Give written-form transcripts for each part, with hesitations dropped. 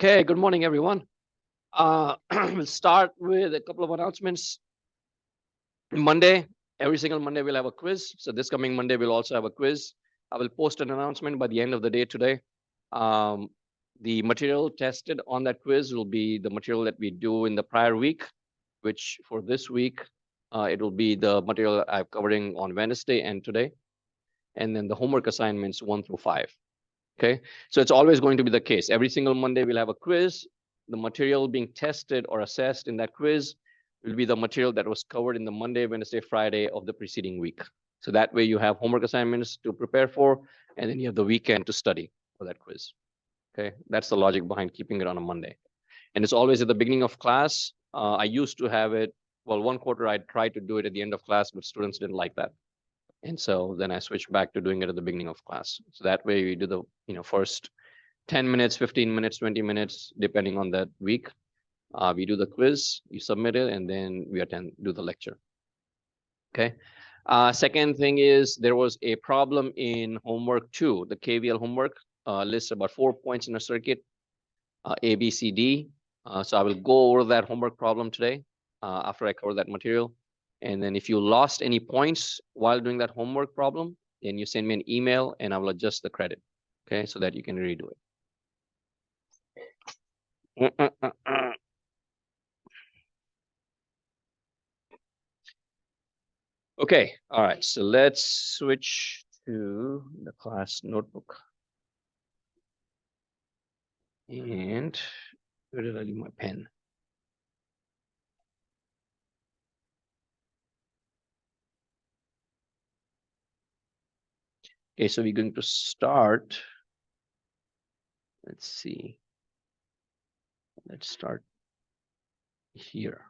Okay, good morning, everyone. We'll start with a couple of announcements. Monday, every single Monday, we'll have a quiz. So this coming Monday, we'll also have a quiz. I will post an announcement by the end of the day today. The material tested on that quiz will be the material that we do in the prior week, which for this week, it will be the material I'm covering on Wednesday and today. And then the homework assignments 1 through 5. Okay, so it's always going to be the case. Every single Monday, we'll have a quiz. The material being tested or assessed in that quiz will be the material that was covered in the Monday, Wednesday, Friday of the preceding week. So that way you have homework assignments to prepare for, and then you have the weekend to study for that quiz. Okay, that's the logic behind keeping it on a Monday. And it's always at the beginning of class. I used to have it, well, one quarter I tried to do it at the end of class, but students didn't like that. And so then I switched back to doing it at the beginning of class. So that way we do the first 10 minutes, 15 minutes, 20 minutes, depending on that week. We do the quiz, you submit it, and then we do the lecture. Okay. Second thing is there was a problem in homework 2. The KVL homework lists about 4 points in a circuit, A, B, C, D. So I will go over that homework problem today after I cover that material. And then if you lost any points while doing that homework problem, then you send me an email and I will adjust the credit, okay, so that you can redo it. Okay, all right, so let's switch to the class notebook. And where did I leave my pen? Okay, so we're going to start. Let's see. Let's start here.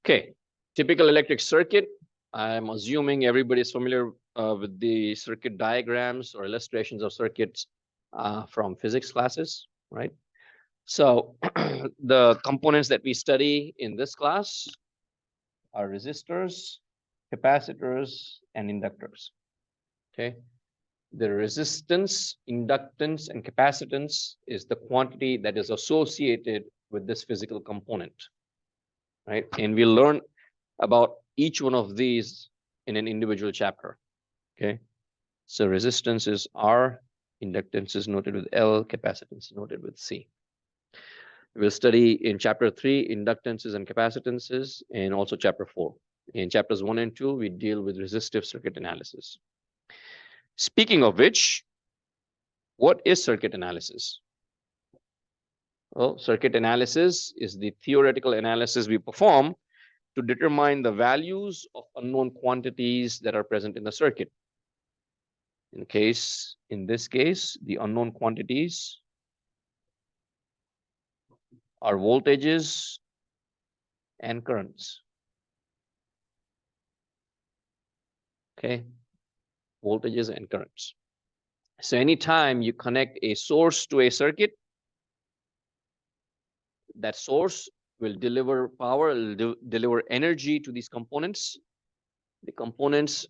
Okay, typical electric circuit. I'm assuming everybody's familiar with the circuit diagrams or illustrations of circuits from physics classes, right? So the components that we study in this class are resistors, capacitors, and inductors. Okay. The resistance, inductance, and capacitance is the quantity that is associated with this physical component, right? And we'll learn about each one of these in an individual chapter, okay? So resistance is R, inductance is noted with L, capacitance is noted with C. We'll study in chapter 3, inductances and capacitances, and also chapter 4. In chapters 1 and 2, we deal with resistive circuit analysis. Speaking of which, what is circuit analysis? Well, circuit analysis is the theoretical analysis we perform to determine the values of unknown quantities that are present in the circuit. In this case, the unknown quantities are voltages and currents. Okay, voltages and currents. So anytime you connect a source to a circuit, that source will deliver power, will deliver energy to these components. The components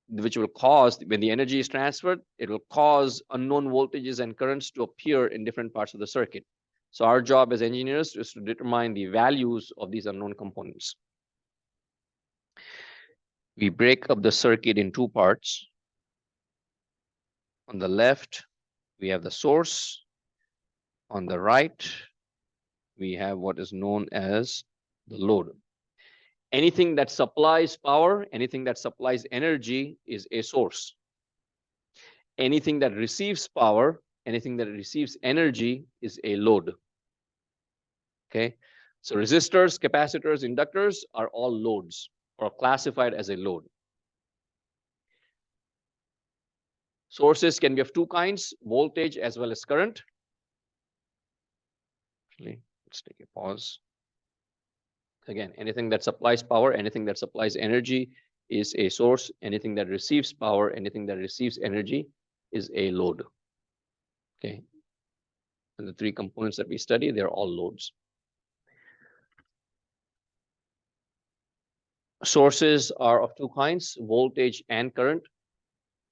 which will cause, when the energy is transferred, it will cause unknown voltages and currents to appear in different parts of the circuit. So our job as engineers is to determine the values of these unknown components. We break up the circuit in 2 parts. On the left, we have the source. On the right, we have what is known as the load. Anything that supplies power, anything that supplies energy is a source. Anything that receives power, anything that receives energy is a load. Okay, so resistors, capacitors, inductors are all loads or classified as a load. Sources can be of 2 kinds, voltage as well as current. Actually, let's take a pause. Again, anything that supplies power, anything that supplies energy is a source. Anything that receives power, anything that receives energy is a load. Okay, and the 3 components that we study, they're all loads. Sources are of 2 kinds, voltage and current,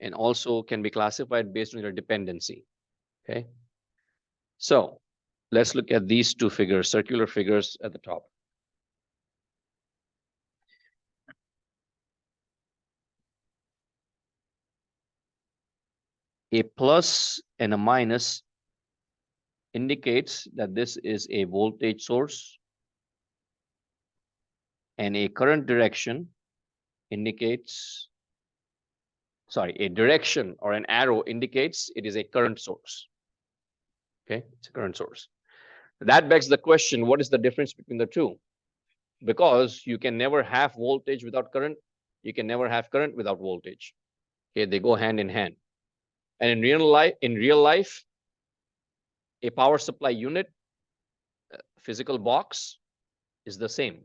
and also can be classified based on their dependency. Okay, So let's look at these two figures, circular figures at the top. A plus and a minus indicates that this is a voltage source, and a current direction indicates, a direction or an arrow indicates it is a current source. Okay, it's a current source. That begs the question, what is the difference between the two? Because you can never have voltage without current. You can never have current without voltage. Okay, they go hand in hand. And in real life, a power supply unit, physical box, is the same.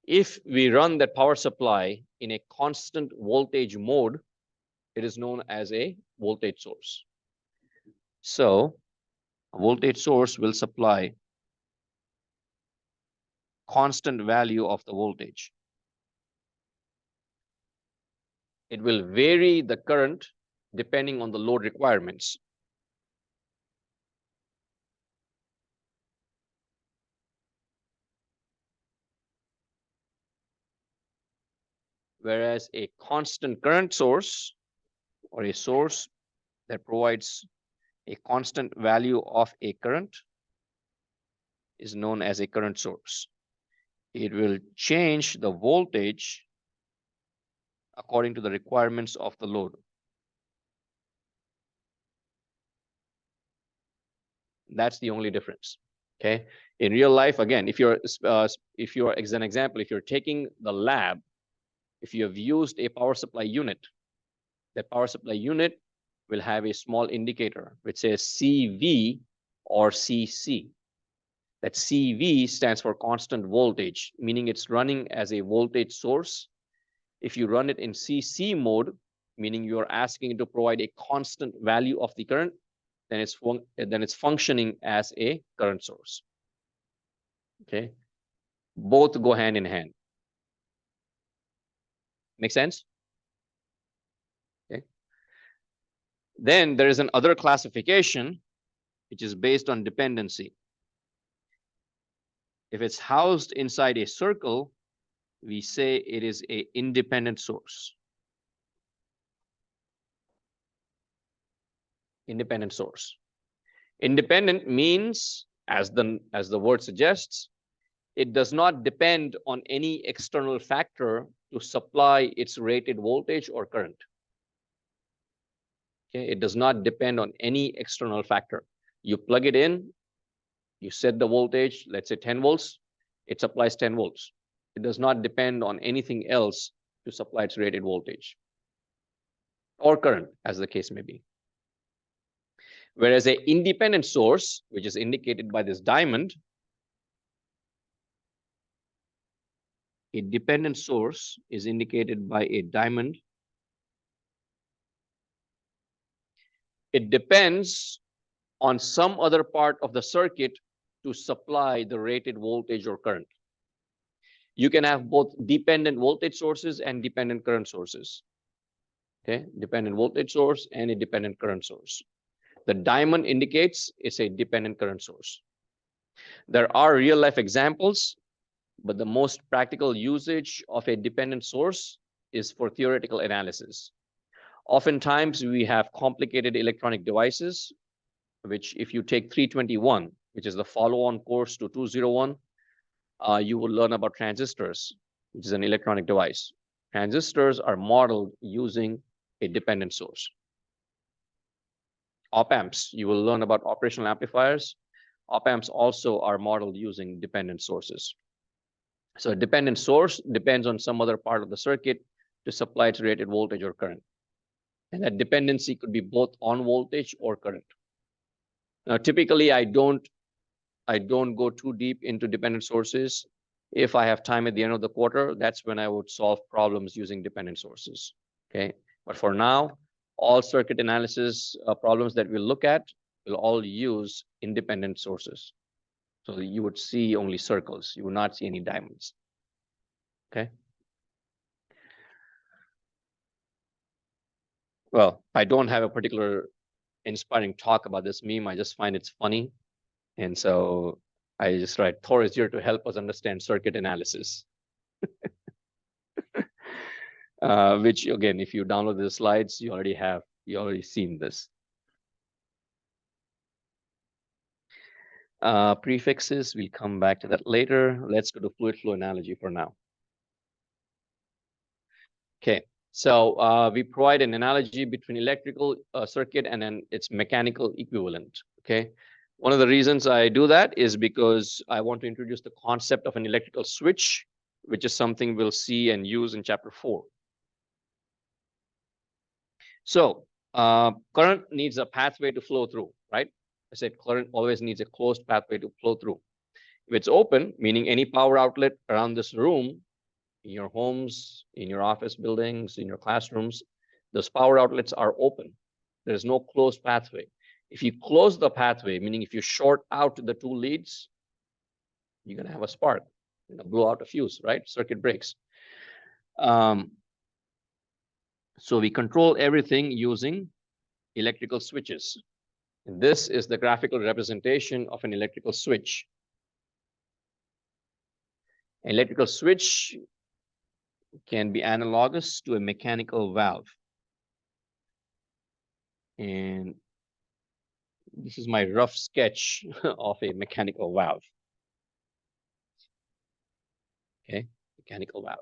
If we run that power supply in a constant voltage mode, it is known as a voltage source. So a voltage source will supply constant value of the voltage. It will vary the current depending on the load requirements. Whereas a constant current source, or a source that provides a constant value of a current, is known as a current source. It will change the voltage according to the requirements of the load. That's the only difference. Okay. In real life, again, if you're as an example, if you're taking the lab, if you have used a power supply unit, that power supply unit will have a small indicator which says CV or CC. That CV stands for constant voltage, meaning it's running as a voltage source. If you run it in CC mode, meaning you're asking it to provide a constant value of the current, then it's functioning as a current source. Okay, both go hand in hand. Make sense? Okay. Then there is an other classification which is based on dependency. If it's housed inside a circle, we say it is an independent source. Independent source. Independent means, as the word suggests, it does not depend on any external factor to supply its rated voltage or current. Okay, it does not depend on any external factor. You plug it in, you set the voltage, let's say 10 volts, it supplies 10 volts. It does not depend on anything else to supply its rated voltage or current, as the case may be. Whereas an independent source, which is indicated by this diamond, a dependent source is indicated by a diamond. It depends on some other part of the circuit to supply the rated voltage or current. You can have both dependent voltage sources and dependent current sources. Okay, dependent voltage source and a dependent current source. The diamond indicates it's a dependent current source. There are real life examples, but the most practical usage of a dependent source is for theoretical analysis. Oftentimes we have complicated electronic devices, which if you take 321, which is the follow-on course to 201, you will learn about transistors, which is an electronic device. Transistors are modeled using a dependent source. Op-amps, you will learn about operational amplifiers. Op-amps also are modeled using dependent sources. So a dependent source depends on some other part of the circuit to supply its rated voltage or current. And that dependency could be both on voltage or current. Now, typically, I don't go too deep into dependent sources. If I have time at the end of the quarter, that's when I would solve problems using dependent sources. Okay, but for now, all circuit analysis problems that we'll look at will all use independent sources. So you would see only circles. You will not see any diamonds. Okay. Well, I don't have a particular inspiring talk about this meme. I just find it's funny. And so I just write, Thor is here to help us understand circuit analysis. Which again, if you download the slides, you already seen this. Prefixes, we'll come back to that later. Let's go to fluid flow analogy for now. Okay, so we provide an analogy between electrical circuit and then its mechanical equivalent. Okay, one of the reasons I do that is because I want to introduce the concept of an electrical switch, which is something we'll see and use in chapter 4. So current needs a pathway to flow through, right? I said current always needs a closed pathway to flow through. If it's open, meaning any power outlet around this room, in your homes, in your office buildings, in your classrooms, those power outlets are open. There's no closed pathway. If you close the pathway, meaning if you short out the two leads, you're going to have a spark, blow out a fuse, right? Circuit breaks. So we control everything using electrical switches. And this is the graphical representation of an electrical switch. An electrical switch can be analogous to a mechanical valve. And this is my rough sketch of a mechanical valve. Okay, mechanical valve.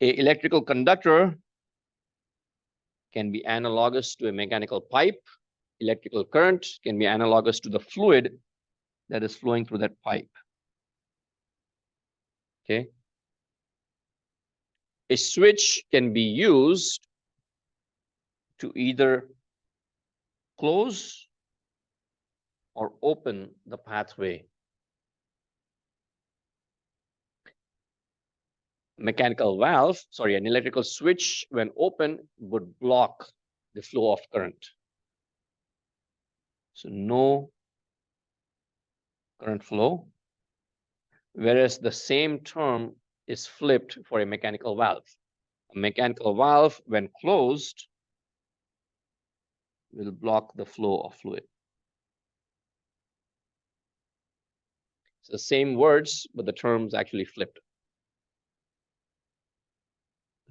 An electrical conductor can be analogous to a mechanical pipe. Electrical current can be analogous to the fluid that is flowing through that pipe. Okay. A switch can be used to either close or open the pathway. Mechanical valve, sorry, an electrical switch, when open, would block the flow of current. So no current flow. Whereas the same term is flipped for a mechanical valve. A mechanical valve, when closed, will block the flow of fluid. It's the same words, but the terms actually flipped.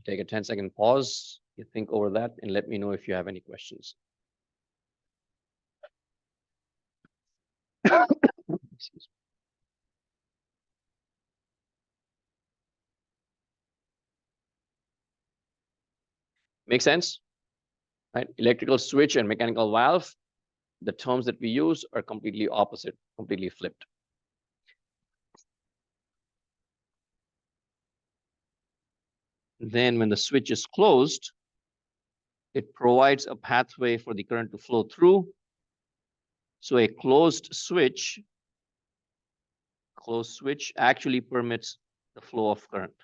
Take a 10-second pause, you think over that, and let me know if you have any questions. Excuse me. Make sense? Right? Electrical switch and mechanical valve, the terms that we use are completely opposite, completely flipped. Then when the switch is closed, it provides a pathway for the current to flow through. So a closed switch actually permits the flow of current.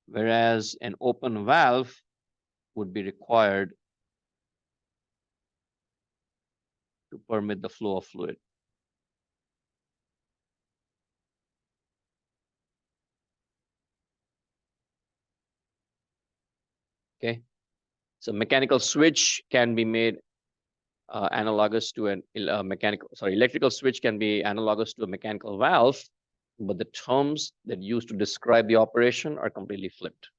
Whereas an open valve would be required to permit the flow of fluid. Okay, so mechanical switch can be made analogous to an electrical switch can be analogous to a mechanical valve, but the terms that used to describe the operation are completely flipped.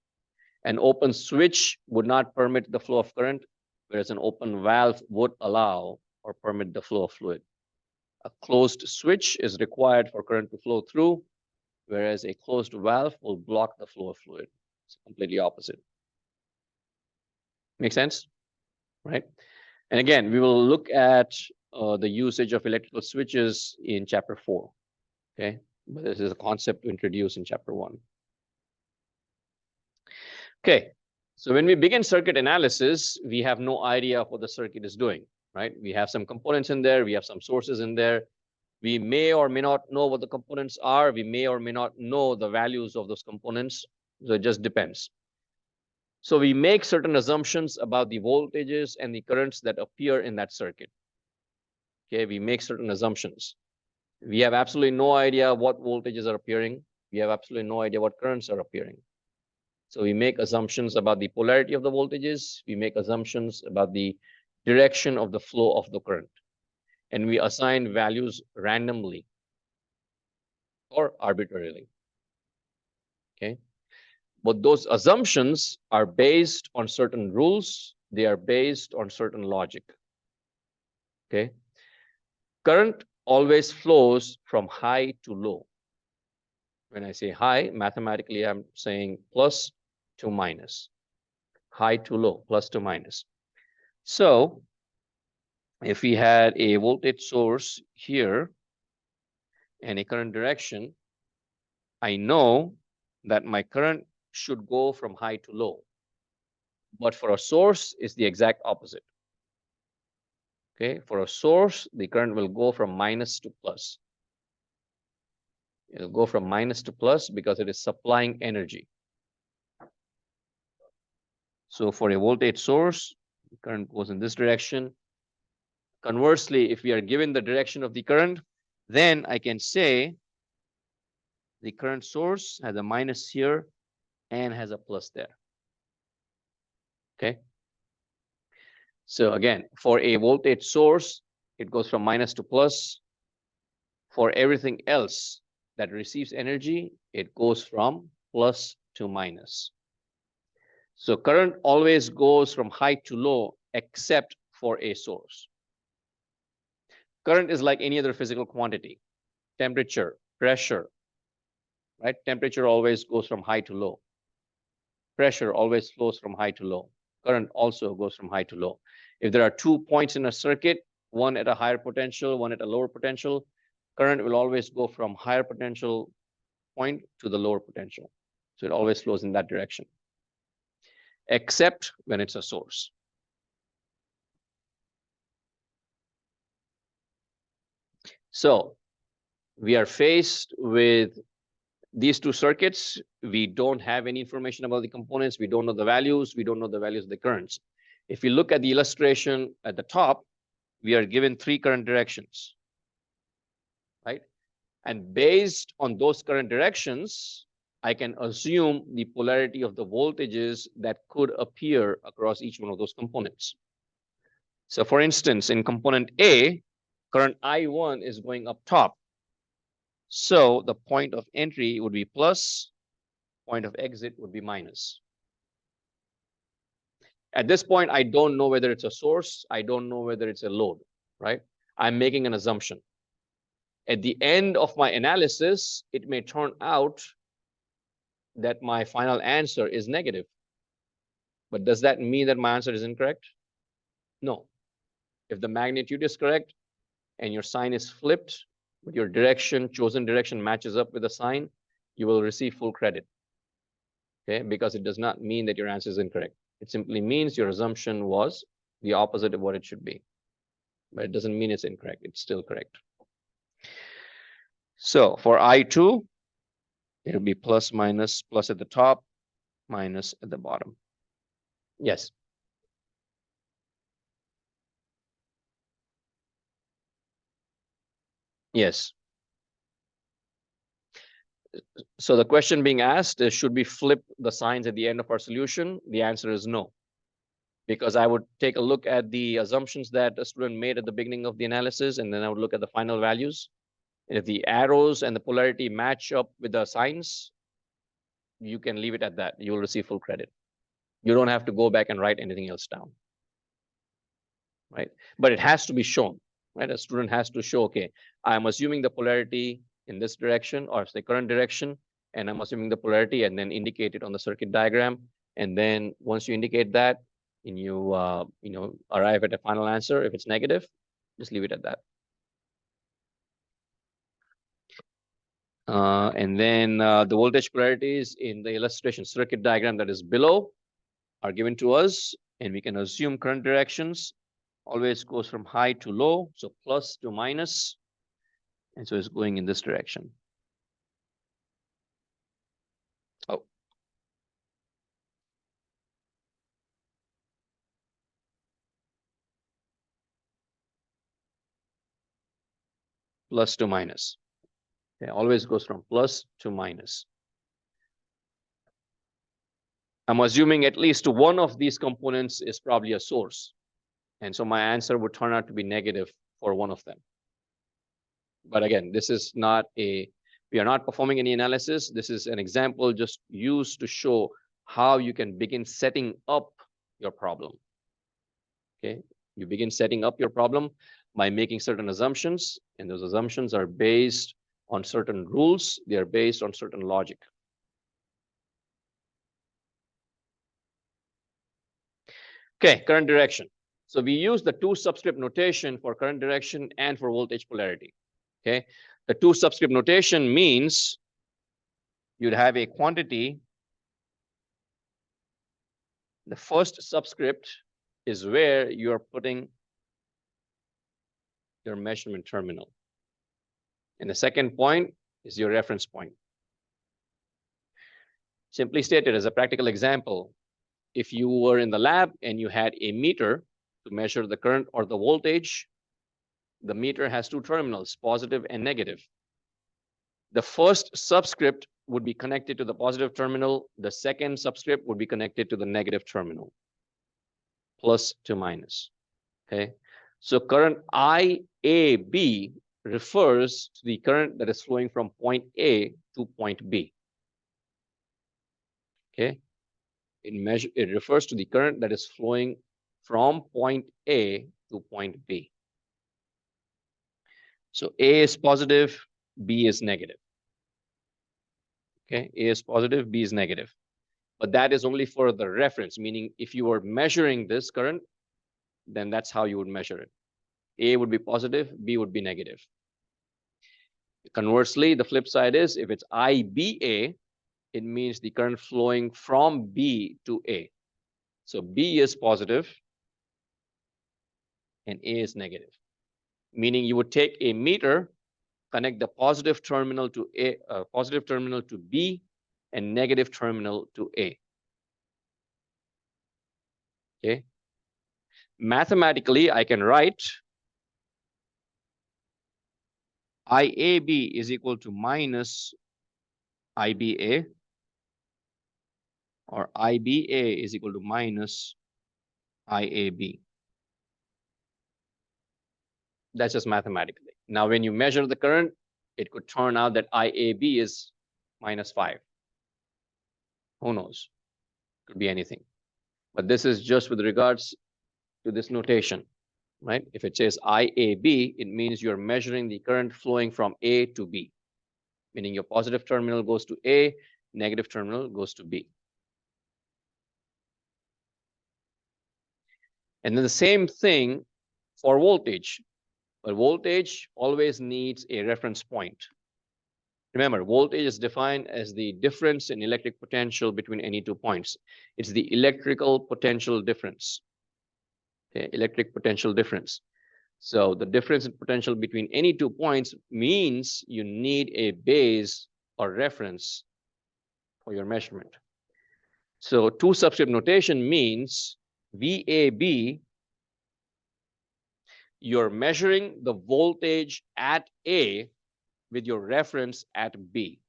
An open switch would not permit the flow of current, whereas an open valve would allow or permit the flow of fluid. A closed switch is required for current to flow through, whereas a closed valve will block the flow of fluid. It's completely opposite. Make sense? Right? And again, we will look at the usage of electrical switches in chapter 4. Okay, but this is a concept to introduce in chapter 1. Okay, so when we begin circuit analysis, we have no idea of what the circuit is doing, right? We have some components in there, we have some sources in there. We may or may not know what the components are. We may or may not know the values of those components. So it just depends. So we make certain assumptions about the voltages and the currents that appear in that circuit. Okay, we make certain assumptions. We have absolutely no idea what voltages are appearing. We have absolutely no idea what currents are appearing. So we make assumptions about the polarity of the voltages. We make assumptions about the direction of the flow of the current. And we assign values randomly or arbitrarily. Okay. But those assumptions are based on certain rules. They are based on certain logic. Okay. Current always flows from high to low. When I say high, mathematically, I'm saying plus to minus. High to low, plus to minus. So if we had a voltage source here and a current direction, I know that my current should go from high to low. But for a source, it's the exact opposite. Okay, for a source, the current will go from minus to plus. It'll go from minus to plus because it is supplying energy. So for a voltage source, the current goes in this direction. Conversely, if we are given the direction of the current, then I can say the current source has a minus here and has a plus there. Okay. So again, for a voltage source, it goes from minus to plus. For everything else that receives energy, it goes from plus to minus. So current always goes from high to low, except for a source. Current is like any other physical quantity. Temperature, pressure, right? Temperature always goes from high to low. Pressure always flows from high to low. Current also goes from high to low. If there are 2 points in a circuit, one at a higher potential, one at a lower potential, current will always go from higher potential point to the lower potential. So it always flows in that direction, except when it's a source. So we are faced with these two circuits. We don't have any information about the components. We don't know the values. We don't know the values of the currents. If you look at the illustration at the top, we are given 3 current directions, right? And based on those current directions, I can assume the polarity of the voltages that could appear across each one of those components. So for instance, in component A, current I1 is going up top. So the point of entry would be plus, point of exit would be minus. At this point, I don't know whether it's a source. I don't know whether it's a load, right? I'm making an assumption. At the end of my analysis, it may turn out that my final answer is negative. But does that mean that my answer is incorrect? No. If the magnitude is correct and your sign is flipped, but your direction, chosen direction matches up with the sign, you will receive full credit. Okay, because it does not mean that your answer is incorrect. It simply means your assumption was the opposite of what it should be. But it doesn't mean it's incorrect. It's still correct. So for I2, it'll be plus minus, plus at the top, minus at the bottom. Yes. Yes. So the question being asked is, should we flip the signs at the end of our solution? The answer is no. Because I would take a look at the assumptions that a student made at the beginning of the analysis, and then I would look at the final values. And if the arrows and the polarity match up with the signs, you can leave it at that. You will receive full credit. You don't have to go back and write anything else down, right? But it has to be shown, right? A student has to show, okay, I'm assuming the polarity in this direction or the current direction, and I'm assuming the polarity and then indicate it on the circuit diagram. And then once you indicate that and you, arrive at a final answer, if it's negative, just leave it at that. And then the voltage polarities in the illustration circuit diagram that is below are given to us, and we can assume current directions always goes from high to low, so plus to minus, and so it's going in this direction. Oh. plus to minus. Okay, always goes from plus to minus. I'm assuming at least one of these components is probably a source. And so my answer would turn out to be negative for one of them. But again, this is not we are not performing any analysis. This is an example just used to show how you can begin setting up your problem. Okay, you begin setting up your problem by making certain assumptions, and those assumptions are based on certain rules. They are based on certain logic. Okay, current direction. So we use the two subscript notation for current direction and for voltage polarity. Okay, the two subscript notation means you'd have a quantity. The first subscript is where you're putting your measurement terminal. And the second point is your reference point. Simply stated, as a practical example, if you were in the lab and you had a meter to measure the current or the voltage, the meter has two terminals, positive and negative. The first subscript would be connected to the positive terminal. The second subscript would be connected to the negative terminal, plus to minus. Okay, so current IAB refers to the current that is flowing from point A to point B. Okay, it refers to the current that is flowing from point A to point B. So A is positive, B is negative. Okay, A is positive, B is negative. But that is only for the reference, meaning if you were measuring this current, then that's how you would measure it. A would be positive, B would be negative. Conversely, the flip side is if it's IBA, it means the current flowing from B to A. So B is positive and A is negative, meaning you would take a meter, connect the positive terminal to A, positive terminal to B, and negative terminal to A. Okay. Mathematically, I can write IAB is equal to minus IBA, or IBA is equal to minus IAB. That's just mathematically. Now, when you measure the current, it could turn out that IAB is -5. Who knows? Could be anything. But this is just with regards to this notation, right? If it says IAB, it means you're measuring the current flowing from A to B, meaning your positive terminal goes to A, negative terminal goes to B. And then the same thing for voltage. But voltage always needs a reference point. Remember, voltage is defined as the difference in electric potential between any 2 points. It's the electrical potential difference. Okay, electric potential difference. So the difference in potential between any 2 points means you need a base or reference for your measurement. So two subscript notation means VAB, you're measuring the voltage at A with your reference at B.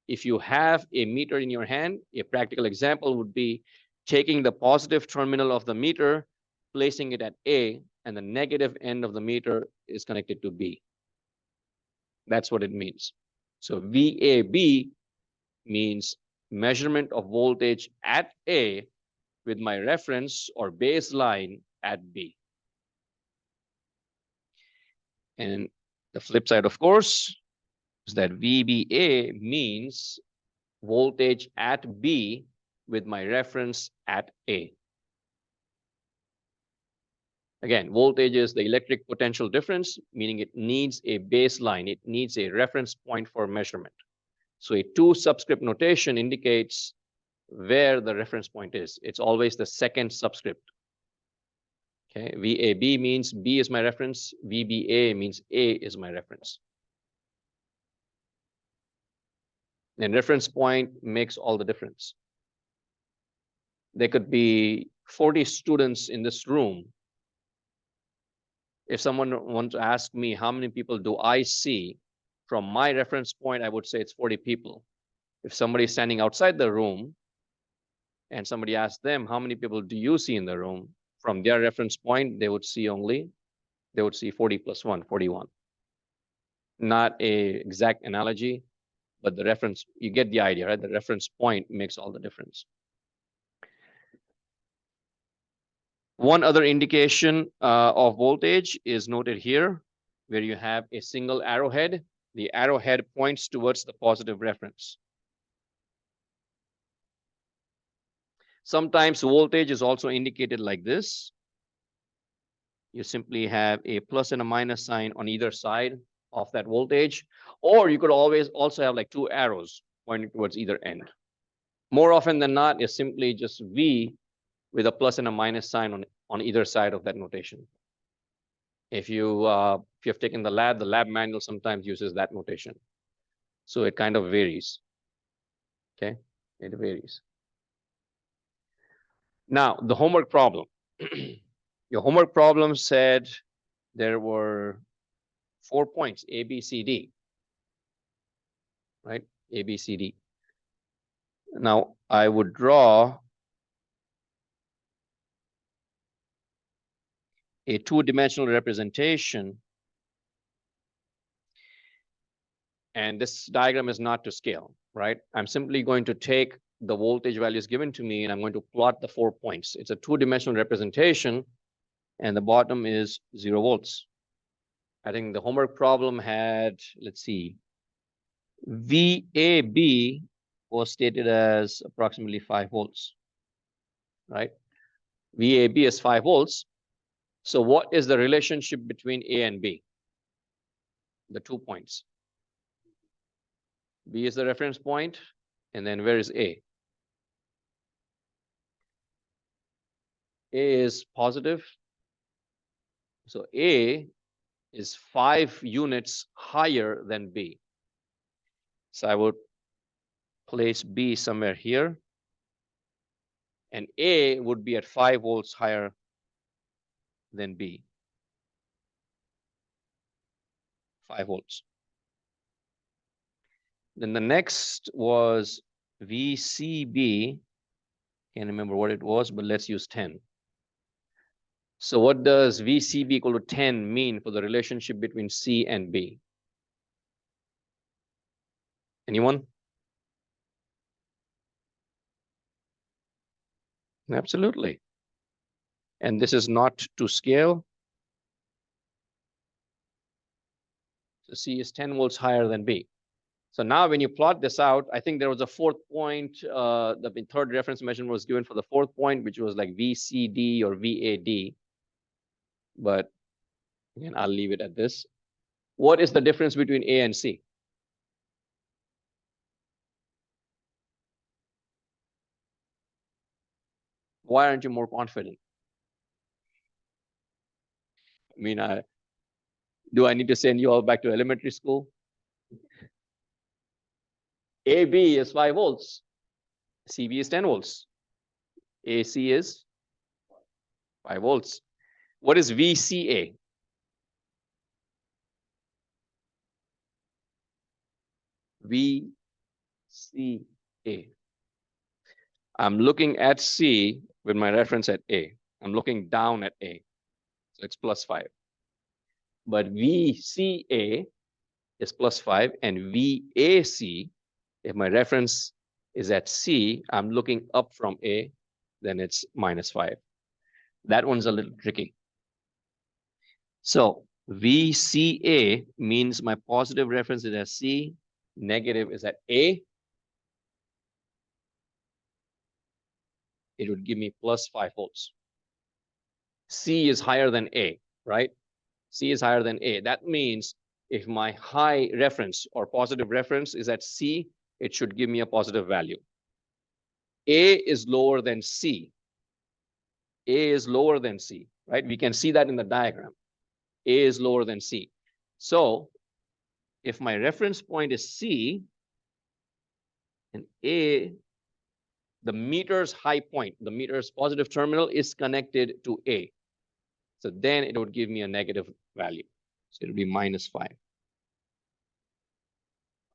If you have a meter in your hand, a practical example would be taking the positive terminal of the meter, placing it at A, and the negative end of the meter is connected to B. That's what it means. So VAB means measurement of voltage at A with my reference or baseline at B. And the flip side, of course, is that VBA means voltage at B with my reference at A. Again, voltage is the electric potential difference, meaning it needs a baseline. It needs a reference point for measurement. So a two subscript notation indicates where the reference point is. It's always the second subscript. Okay, VAB means B is my reference. VBA means A is my reference. And reference point makes all the difference. There could be 40 students in this room. If someone wants to ask me how many people do I see from my reference point, I would say it's 40 people. If somebody is standing outside the room and somebody asks them, how many people do you see in the room? From their reference point, they would see 40 plus 1, 41. Not a exact analogy, but the reference, you get the idea, right? The reference point makes all the difference. One other indication of voltage is noted here, where you have a single arrowhead. The arrowhead points towards the positive reference. Sometimes voltage is also indicated like this. You simply have a plus and a minus sign on either side of that voltage, or you could always also have like two arrows pointing towards either end. More often than not, is simply just V with a plus and a minus sign on either side of that notation. If you have taken the lab manual sometimes uses that notation. So it kind of varies. Okay, it varies. Now, the homework problem. Your homework problem said there were 4 points, A, B, C, D. Right? A, B, C, D. Now, I would draw a two-dimensional representation. And this diagram is not to scale, right? I'm simply going to take the voltage values given to me and I'm going to plot the 4 points. It's a two-dimensional representation and the bottom is 0 volts. I think the homework problem had, let's see, VAB was stated as approximately 5 volts, right? VAB is 5 volts. So what is the relationship between A and B? The 2 points. B is the reference point, and then where is A? A is positive. So A is 5 units higher than B. So I would place B somewhere here. And A would be at 5 volts higher than B. 5 volts. Then the next was VCB. Can't remember what it was, but let's use 10. So what does VCB equal to 10 mean for the relationship between C and B? Anyone? Absolutely. And this is not to scale. So C is 10 volts higher than B. So now when you plot this out, I think there was a 4th point. The third reference measurement was given for the 4th point, which was like VCD or VAD. But again, I'll leave it at this. What is the difference between A and C? Why aren't you more confident? I mean, do I need to send you all back to elementary school? AB is 5 volts. CB is 10 volts. AC is 5 volts. What is VCA? VCA. I'm looking at C with my reference at A. I'm looking down at A. So it's plus 5. But VCA is plus 5 and VAC, if my reference is at C, I'm looking up from A, then it's minus 5. That one's a little tricky. So VCA means my positive reference is at C, negative is at A. It would give me plus 5 volts. C is higher than A, right? C is higher than A. That means if my high reference or positive reference is at C, it should give me a positive value. A is lower than C. A is lower than C, right? We can see that in the diagram. A is lower than C. So if my reference point is C and A, the meter's high point, the meter's positive terminal is connected to A. So then it would give me a negative value. So it would be -5.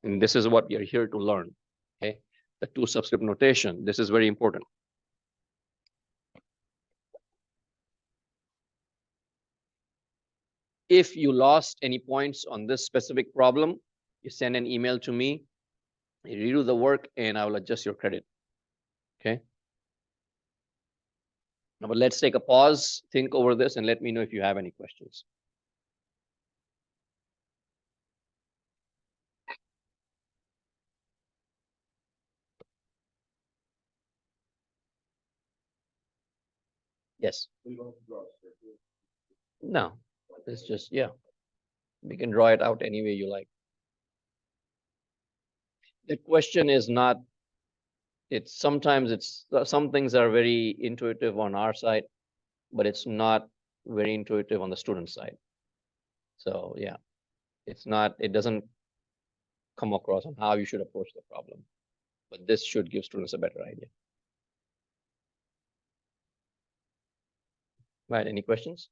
And this is what we are here to learn. Okay, the two subscript notation. This is very important. If you lost any points on this specific problem, you send an email to me, you redo the work, and I will adjust your credit. Okay. Now, but let's take a pause, think over this, and let me know if you have any questions. Yes. No, it's just, yeah, we can draw it out any way you like. The question is not, it's sometimes some things are very intuitive on our side, but it's not very intuitive on the student side. So yeah, it doesn't come across on how you should approach the problem, but this should give students a better idea. Right, any questions?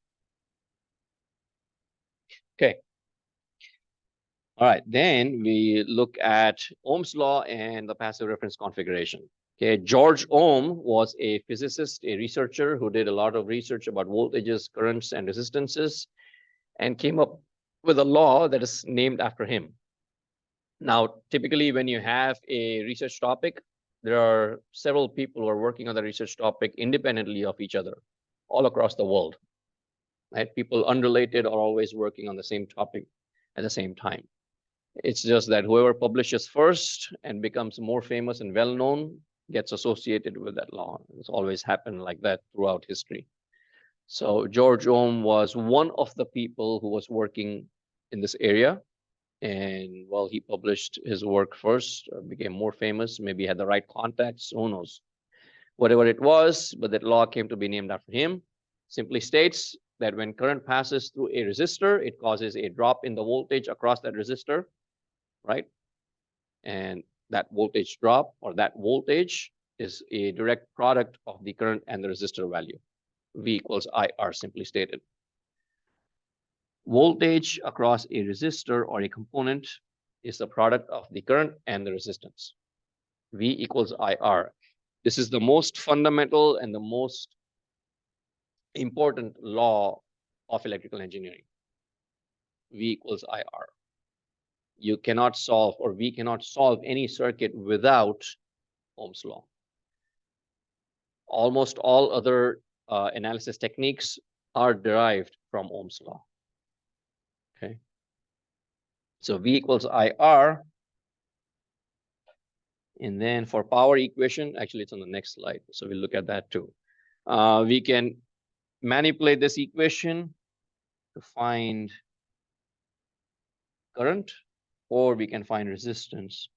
Okay. All right, then we look at Ohm's law and the passive reference configuration. Okay, George Ohm was a physicist, a researcher who did a lot of research about voltages, currents, and resistances, and came up with a law that is named after him. Now, typically when you have a research topic, there are several people who are working on the research topic independently of each other all across the world. Right? People unrelated are always working on the same topic at the same time. It's just that whoever publishes first and becomes more famous and well-known gets associated with that law. It's always happened like that throughout history. So George Ohm was one of the people who was working in this area. And well, he published his work first, became more famous, maybe had the right contacts, who knows. Whatever it was, but that law came to be named after him. Simply states that when current passes through a resistor, it causes a drop in the voltage across that resistor, right? And that voltage drop or that voltage is a direct product of the current and the resistor value. V equals IR, simply stated. Voltage across a resistor or a component is the product of the current and the resistance. V equals IR. This is the most fundamental and the most important law of electrical engineering. V equals IR. You cannot solve, or we cannot solve any circuit without Ohm's law. Almost all other analysis techniques are derived from Ohm's law. Okay. So V equals IR. And then for power equation, actually it's on the next slide. So we'll look at that too. We can manipulate this equation to find current, or we can find resistance,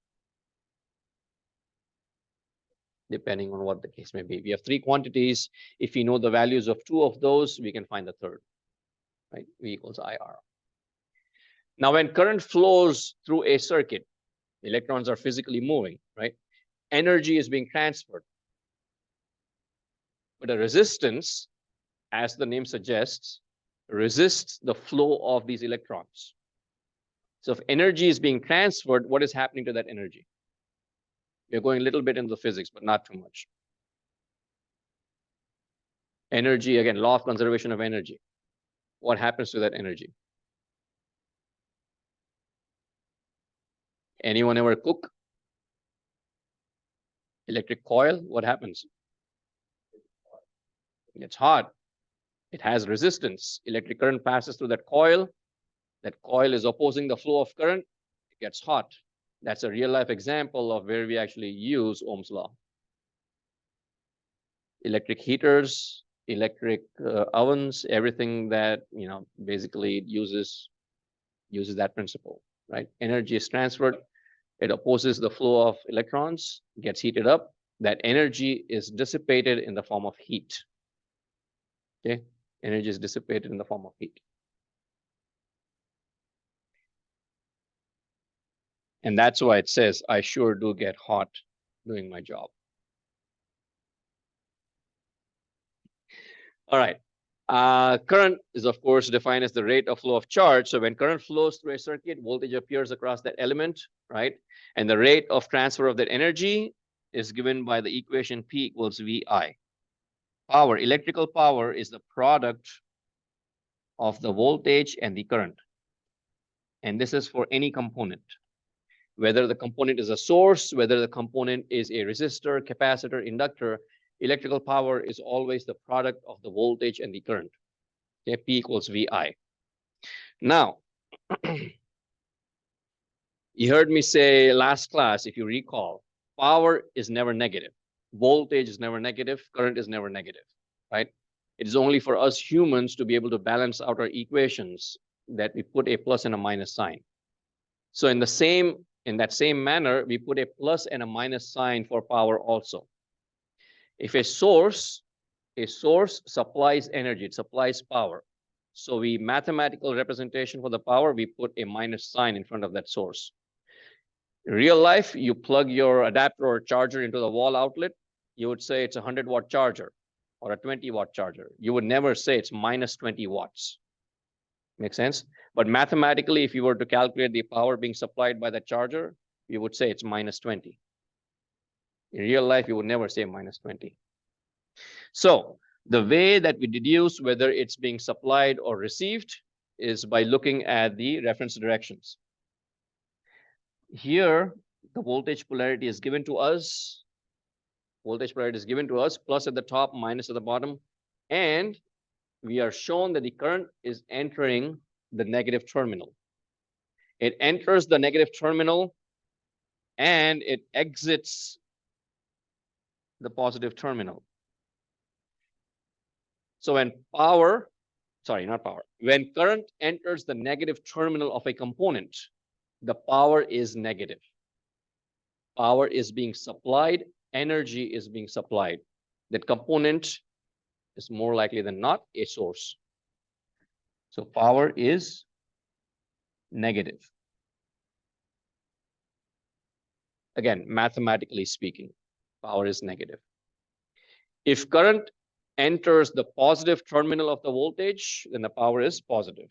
depending on what the case may be. We have three quantities. If we know the values of two of those, we can find the third, right? V equals IR. Now, when current flows through a circuit, electrons are physically moving, right? Energy is being transferred. But a resistance, as the name suggests, resists the flow of these electrons. So if energy is being transferred, what is happening to that energy? We're going a little bit into the physics, but not too much. Energy, again, law of conservation of energy. What happens to that energy? Anyone ever cook? Electric coil, what happens? It's hot. It has resistance. Electric current passes through that coil. That coil is opposing the flow of current. It gets hot. That's a real life example of where we actually use Ohm's law. Electric heaters, electric ovens, everything that, basically uses that principle, right? Energy is transferred. It opposes the flow of electrons, gets heated up. That energy is dissipated in the form of heat. Okay, energy is dissipated in the form of heat. And that's why it says, I sure do get hot doing my job. All right. Current is, of course, defined as the rate of flow of charge. So when current flows through a circuit, voltage appears across that element, right? And the rate of transfer of that energy is given by the equation P equals VI. Power, electrical power, is the product of the voltage and the current. And this is for any component, whether the component is a source, whether the component is a resistor, capacitor, inductor. Electrical power is always the product of the voltage and the current. Okay, P equals VI. Now, you heard me say last class, if you recall, power is never negative. Voltage is never negative. Current is never negative, right? It is only for us humans to be able to balance out our equations that we put a plus and a minus sign. So in that same manner, we put a plus and a minus sign for power also. If a source supplies energy, it supplies power. So we mathematical representation for the power, we put a minus sign in front of that source. In real life, you plug your adapter or charger into the wall outlet, you would say it's a 100-watt charger or a 20-watt charger. You would never say it's minus 20 watts. Make sense? But mathematically, if you were to calculate the power being supplied by the charger, you would say it's minus 20. In real life, you would never say minus 20. So the way that we deduce whether it's being supplied or received is by looking at the reference directions. Here, the voltage polarity is given to us. Voltage polarity is given to us, plus at the top, minus at the bottom. And we are shown that the current is entering the negative terminal. It enters the negative terminal and it exits the positive terminal. So when when current enters the negative terminal of a component, the power is negative. Power is being supplied, energy is being supplied. That component is more likely than not a source. So power is negative. Again, mathematically speaking, power is negative. If current enters the positive terminal of the voltage, then the power is positive.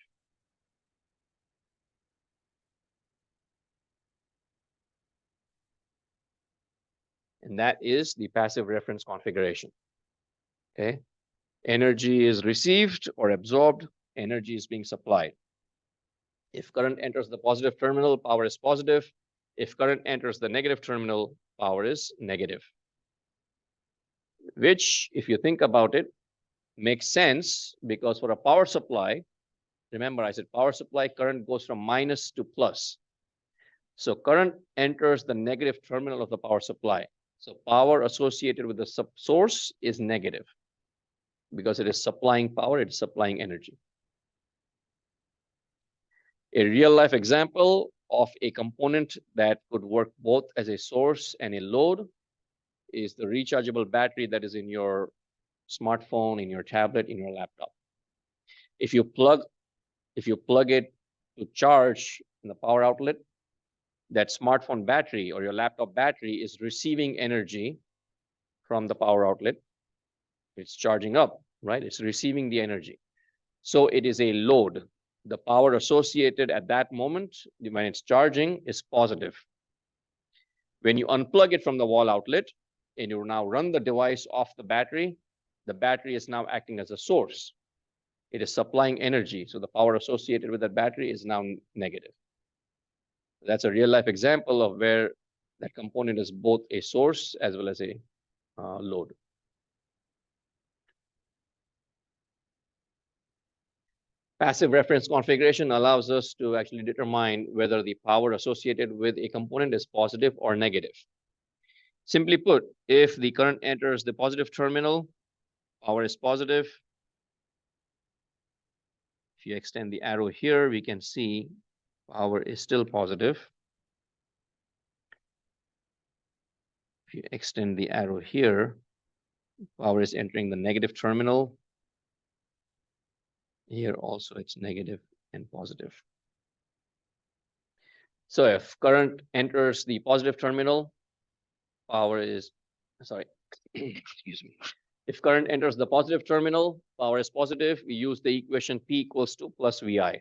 And that is the passive reference configuration. Okay. Energy is received or absorbed, energy is being supplied. If current enters the positive terminal, power is positive. If current enters the negative terminal, power is negative. Which, if you think about it, makes sense because for a power supply, remember I said power supply current goes from minus to plus. So current enters the negative terminal of the power supply. So power associated with the source is negative because it is supplying power, it is supplying energy. A real life example of a component that could work both as a source and a load is the rechargeable battery that is in your smartphone, in your tablet, in your laptop. If you plug it to charge in the power outlet, that smartphone battery or your laptop battery is receiving energy from the power outlet. It's charging up, right? It's receiving the energy. So it is a load. The power associated at that moment when it's charging is positive. When you unplug it from the wall outlet and you now run the device off the battery is now acting as a source. It is supplying energy. So the power associated with that battery is now negative. That's a real life example of where that component is both a source as well as a load. Passive reference configuration allows us to actually determine whether the power associated with a component is positive or negative. Simply put, if the current enters the positive terminal, power is positive. If you extend the arrow here, we can see power is still positive. If you extend the arrow here, power is entering the negative terminal. Here also it's negative and positive. So if current enters the positive terminal, power is, excuse me. If current enters the positive terminal, power is positive, we use the equation P equals to plus VI.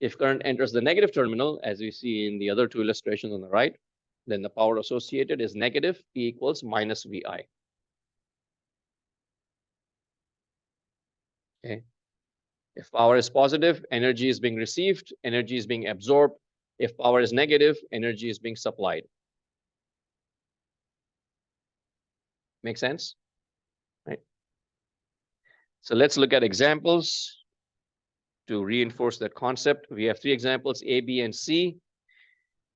If current enters the negative terminal, as we see in the other two illustrations on the right, then the power associated is negative, P equals minus VI. Okay. If power is positive, energy is being received, energy is being absorbed. If power is negative, energy is being supplied. Make sense? Right. So let's look at examples to reinforce that concept. We have three examples, A, B, and C.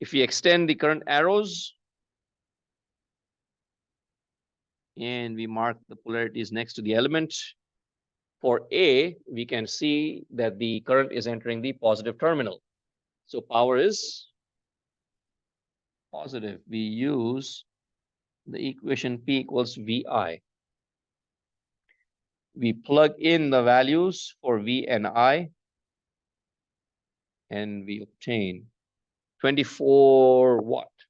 If we extend the current arrows and we mark the polarities next to the element, for A, we can see that the current is entering the positive terminal. So power is positive. We use the equation P equals VI. We plug in the values for V and I, and we obtain 24 watts.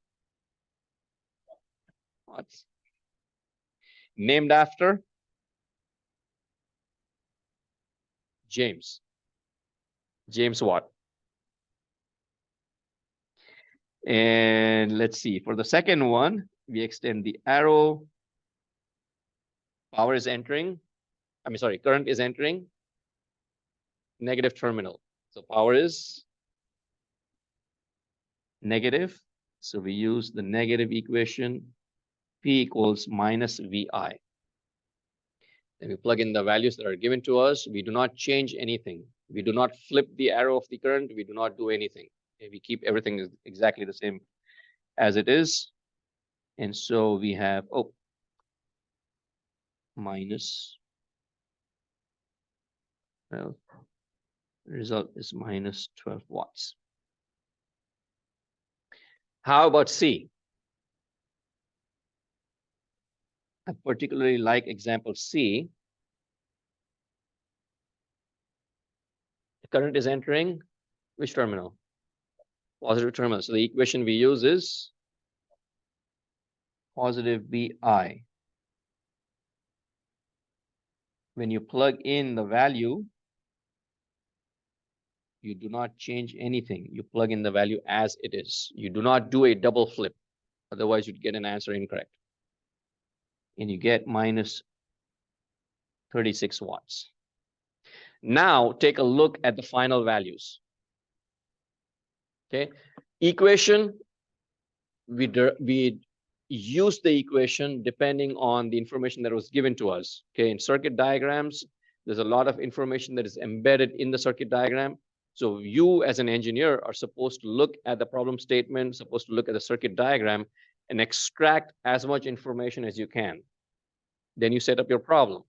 Named after James Watt. And let's see, for the second one, we extend the arrow. Power is entering, current is entering negative terminal. So power is negative. So we use the negative equation, P equals minus VI. Then we plug in the values that are given to us. We do not change anything. We do not flip the arrow of the current. We do not do anything. Okay, we keep everything exactly the same as it is. And so we have, minus, well, the result is minus 12 watts. How about C? I particularly like example C. The current is entering which terminal? Positive terminal. So the equation we use is positive VI. When you plug in the value, you do not change anything. You plug in the value as it is. You do not do a double flip. Otherwise, you'd get an answer incorrect. And you get minus 36 watts. Now, take a look at the final values. Okay, equation, we use the equation depending on the information that was given to us. Okay, in circuit diagrams, there's a lot of information that is embedded in the circuit diagram. So you as an engineer are supposed to look at the problem statement, supposed to look at the circuit diagram and extract as much information as you can. Then you set up your problem.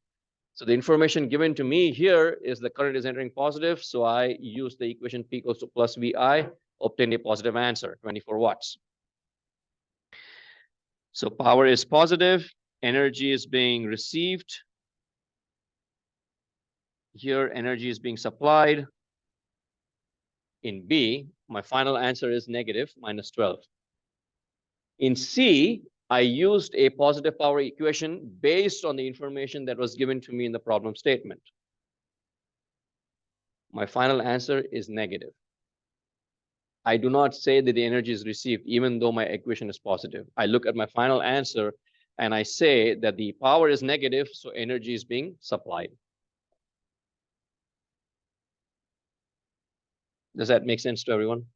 So the information given to me here is the current is entering positive. So I use the equation P equals to plus VI, obtain a positive answer, 24 watts. So power is positive, energy is being received. Here, energy is being supplied. In B, my final answer is negative, minus 12. In C, I used a positive power equation based on the information that was given to me in the problem statement. My final answer is negative. I do not say that the energy is received, even though my equation is positive. I look at my final answer and I say that the power is negative, so energy is being supplied. Does that make sense to everyone?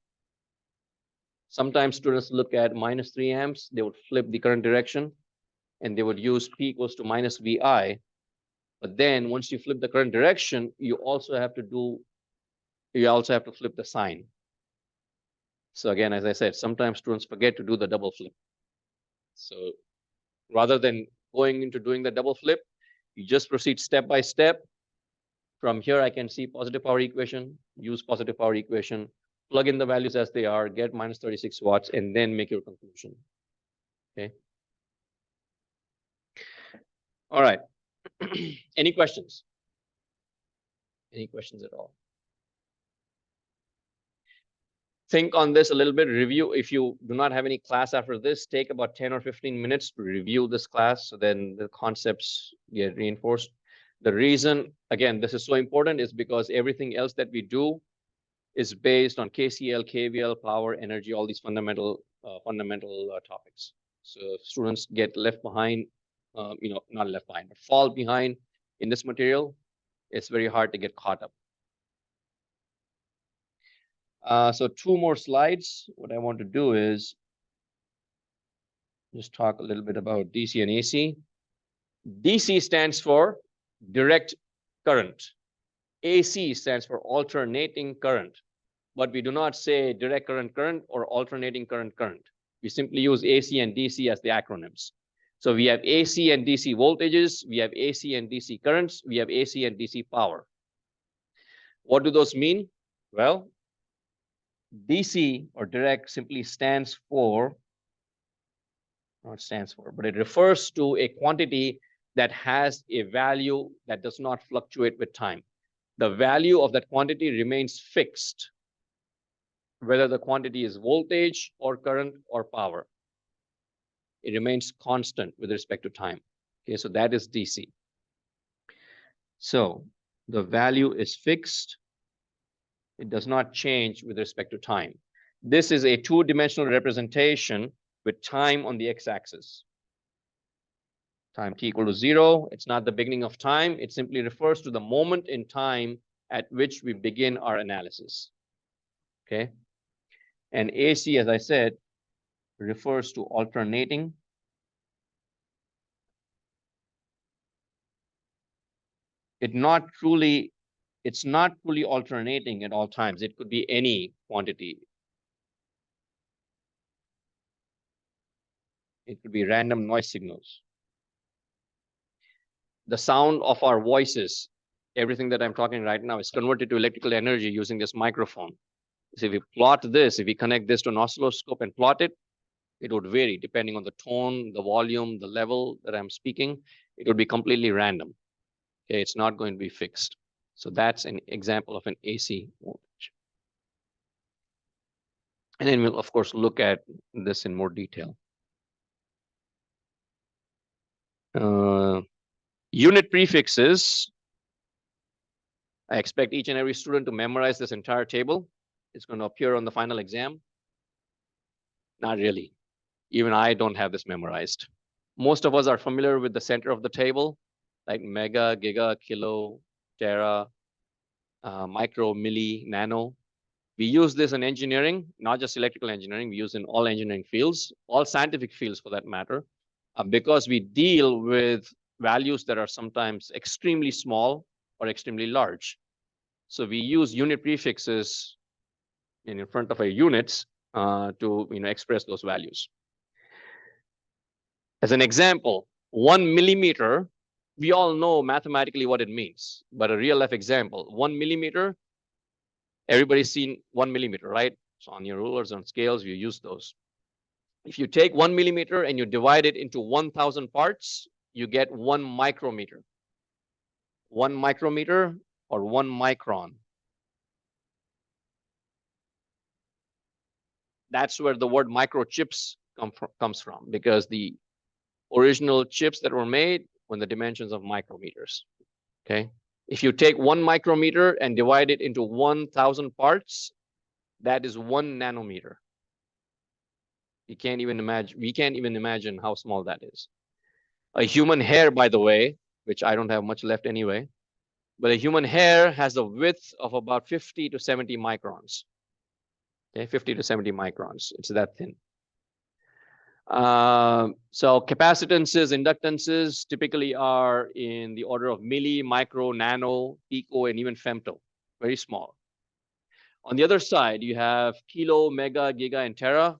Sometimes students look at minus 3 amps, they would flip the current direction and they would use P equals to minus VI. But then once you flip the current direction, you also have to flip the sign. So again, as I said, sometimes students forget to do the double flip. So rather than going into doing the double flip, you just proceed step by step. From here, I can see positive power equation, use positive power equation, plug in the values as they are, get minus 36 watts, and then make your conclusion. Okay. All right. Any questions? Any questions at all? think on this a little bit, review. If you do not have any class after this, take about 10 or 15 minutes to review this class, so then the concepts get reinforced. The reason, again, this is so important is because everything else that we do is based on KCL, KVL, power, energy, all these fundamental topics. So if students get left behind, not left behind, but fall behind in this material, it's very hard to get caught up. So 2 more slides. What I want to do is just talk a little bit about DC and AC. DC stands for direct current. AC stands for alternating current. But we do not say direct current or alternating current. We simply use AC and DC as the acronyms. So we have AC and DC voltages, we have AC and DC currents, we have AC and DC power. What do those mean? Well, DC or direct simply stands for, not stands for, but it refers to a quantity that has a value that does not fluctuate with time. The value of that quantity remains fixed, whether the quantity is voltage or current or power. It remains constant with respect to time. Okay, so that is DC. So the value is fixed. It does not change with respect to time. This is a 2-dimensional representation with time on the x-axis. Time t equal to 0. It's not the beginning of time. It simply refers to the moment in time at which we begin our analysis. Okay. And AC, as I said, refers to alternating. It's not truly alternating at all times. It could be any quantity. It could be random noise signals. The sound of our voices, everything that I'm talking right now, is converted to electrical energy using this microphone. So if we plot this, if we connect this to an oscilloscope and plot it, it would vary depending on the tone, the volume, the level that I'm speaking. It would be completely random. Okay, it's not going to be fixed. So that's an example of an AC voltage. And then we'll, of course, look at this in more detail. Unit prefixes. I expect each and every student to memorize this entire table. It's going to appear on the final exam. Not really. Even I don't have this memorized. Most of us are familiar with the center of the table, like mega, giga, kilo, tera, micro, milli, nano. We use this in engineering, not just electrical engineering. We use in all engineering fields, all scientific fields for that matter, because we deal with values that are sometimes extremely small or extremely large. So we use unit prefixes in front of our units to express those values. As an example, 1 millimeter, we all know mathematically what it means, but a real life example, 1 millimeter, everybody's seen 1 millimeter, right? So on your rulers, on scales, you use those. If you take 1 millimeter and you divide it into 1,000 parts, you get 1 micrometer. 1 micrometer or 1 micron. That's where the word microchips comes from, because the original chips that were made when the dimensions of micrometers. Okay. If you take 1 micrometer and divide it into 1,000 parts, that is 1 nanometer. We can't even imagine how small that is. A human hair, by the way, which I don't have much left anyway, but a human hair has a width of about 50 to 70 microns. Okay, 50 to 70 microns. It's that thin. So capacitances, inductances typically are in the order of milli, micro, nano, pico, and even femto, very small. On the other side, you have kilo, mega, giga, and tera.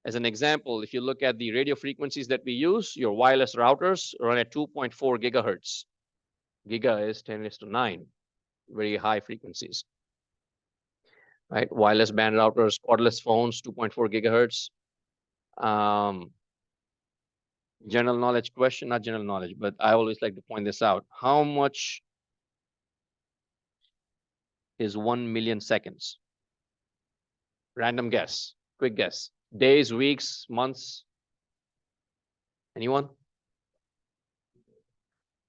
As an example, if you look at the radio frequencies that we use, your wireless routers run at 2.4 gigahertz. Giga is 10⁹, very high frequencies. Right? Wireless band routers, cordless phones, 2.4 gigahertz. General knowledge question, not general knowledge, but I always like to point this out. How much is 1 million seconds? Random guess, quick guess. Days, weeks, months. Anyone?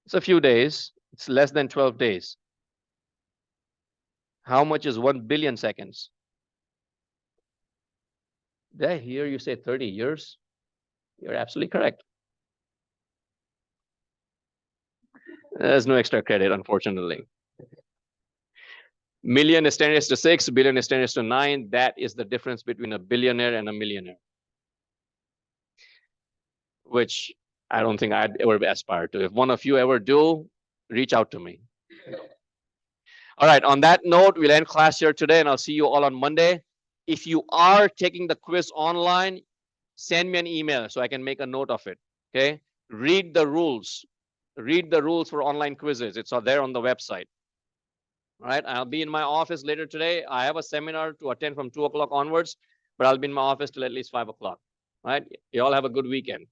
It's a few days. It's less than 12 days. How much is 1 billion seconds? Did I hear you say 30 years? You're absolutely correct. There's no extra credit, unfortunately. Million is 10 raised to 6, billion is 10 raised to 9. That is the difference between a billionaire and a millionaire, which I don't think I'd ever aspire to. If one of you ever do, reach out to me. All right, on that note, we'll end class here today, and I'll see you all on Monday. If you are taking the quiz online, send me an email so I can make a note of it, okay? Read the rules. Read the rules for online quizzes. It's there on the website. All right, I'll be in my office later today. I have a seminar to attend from 2 o'clock onwards, but I'll be in my office till at least 5 o'clock. All right, you all have a good weekend.